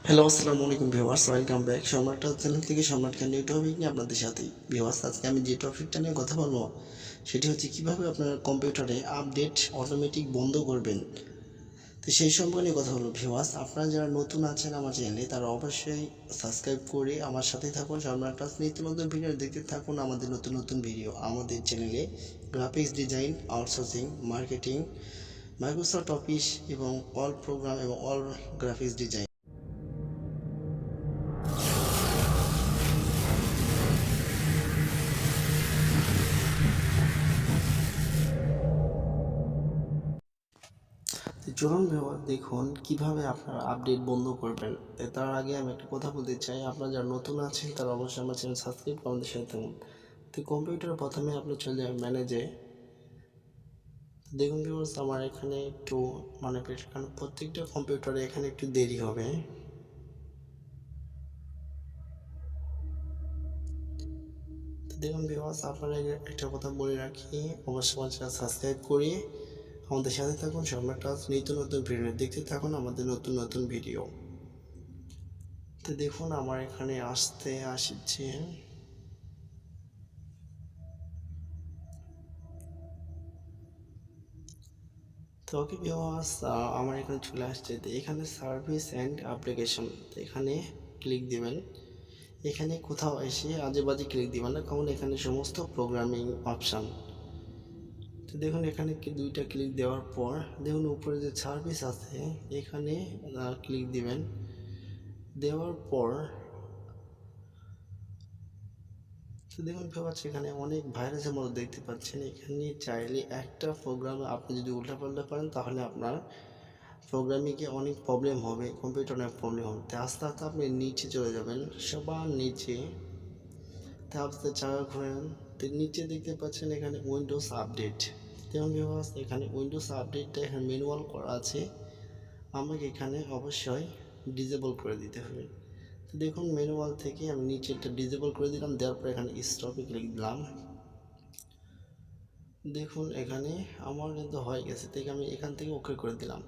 Hello, আসসালামু আলাইকুম viewers, welcome back সম্রাট চ্যানেল থেকে। সম্রাট খান নিউ টপিক নিয়ে আপনাদের সাথে ভিউয়ার্স, আজকে আমি যে টপিকটা নিয়ে কথা বলবো সেটি হচ্ছে কীভাবে আপনার কম্পিউটারে আপডেট অটোমেটিক বন্ধ করবেন। তো সেই সম্পর্কে নিয়ে কথা বলবো ভিউয়ার্স। আপনারা যারা নতুন আছেন আমার চ্যানেলে তারা অবশ্যই সাবস্ক্রাইব করে আমার সাথেই থাকুন। সম্রাট ক্লাস নিত্য নতুন ভিডিও দেখতে থাকুন। আমাদের নতুন নতুন ভিডিও আমাদের চ্যানেলে graphics design, outsourcing, marketing, Microsoft office এবং অল প্রোগ্রাম এবং অল গ্রাফিক্স ডিজাইন। চলুন দেখুন কিভাবে আপনারা আপডেট বন্ধ করবেন। তার আগে আমি একটা কথা বলতে চাই, আপনারা যারা নতুন আছেন তারা অবশ্যই আমার চ্যানেল সাবস্ক্রাইব করে আমাদের সাথে থাকুন। তো কম্পিউটার প্রথমে আপনি চলে যাবেন ম্যানেজে। দেখুন ভিউয়ার্স, আমার এখানে একটু কারণ প্রত্যেকটা কম্পিউটারে এখানে একটু দেরি হবে। দেখুন ভিউয়ার্স, আপনারা একটা কথা বলে রাখি, অবশ্যই আমার চ্যানেল সাবস্ক্রাইব করে আমাদের সাথে থাকুন। সম্রাট নিত্য নতুন ভিডিও দেখতে থাকুন, আমাদের নতুন নতুন ভিডিও। তো দেখুন আমার এখানে আসছে। তো ওকে ভিউয়ার্স, আমার এখানে চলে আসছে। তো এখানে সার্ভিস অ্যান্ড অ্যাপ্লিকেশন, তো এখানে ক্লিক দিবেন। এখানে কোথাও এসে আজে বাজে ক্লিক দিবেন না, কারণ এখানে সমস্ত প্রোগ্রামিং অপশান। তো দেখুন এখানে দুইটা ক্লিক দেওয়ার পর দেখুন উপরে যে সার্ভিস আছে এখানে ক্লিক দিবেন। দেওয়ার পর তো দেখুন ভিউয়ার্স, এখানে অনেক ভাইরাসের মতো দেখতে পাচ্ছেন। এখানে চাইলে একটা প্রোগ্রাম আপনি যদি উল্টাপাল্টা করেন তাহলে আপনার প্রোগ্রামিংয়ে অনেক প্রবলেম হবে, কম্পিউটার অনেক প্রবলেম হবে। তো আস্তে আস্তে আপনি নিচে চলে যাবেন, সবার নিচে। তা আপনি চাকা ঘোরেন, তো নিচে দেখতে পাচ্ছেন এখানে উইন্ডোজ আপডেট। যেমন ভিউয়ার্স, এখানে উইন্ডোজ আপডেটটা এখানে ম্যানুয়াল করা আছে, আমাকে এখানে অবশ্যই ডিসেবল করে দিতে হবে। তো দেখুন ম্যানুয়াল থেকে আমি নিচেটা ডিসেবল করে দিলাম, দেওয়ার পর এখানে স্টপে ক্লিক দিলাম। দেখুন এখানে আমার কিন্তু হয়ে গেছে, থেকে আমি এখান থেকে ওকে করে দিলাম।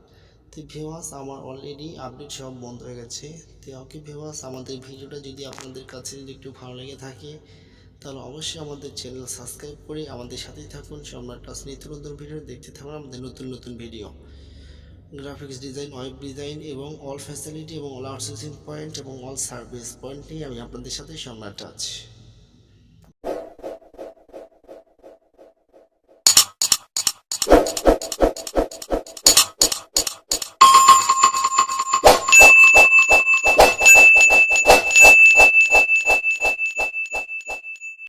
তো ভিউয়ার্স, আমার অলরেডি আপডেট সব বন্ধ হয়ে গেছে। তো ওকে ভিউয়ার্স, আমাদের ভিডিওটা যদি আপনাদের কাছে যদি একটু ভালো লেগে থাকে তাহলে অবশ্যই আমাদের চ্যানেল সাবস্ক্রাইব করে আমাদের সাথেই থাকুন। সম্রাট ক্লাস নিত্য নতুন ভিডিও দেখতে থাকুন, আমাদের নতুন নতুন video graphics design, web design এবং অল ফ্যাসিলিটি এবং অল আউটসোর্সিং পয়েন্ট এবং অল সার্ভিস পয়েন্ট নিয়ে আমি আপনাদের সাথে সম্রাট আছি।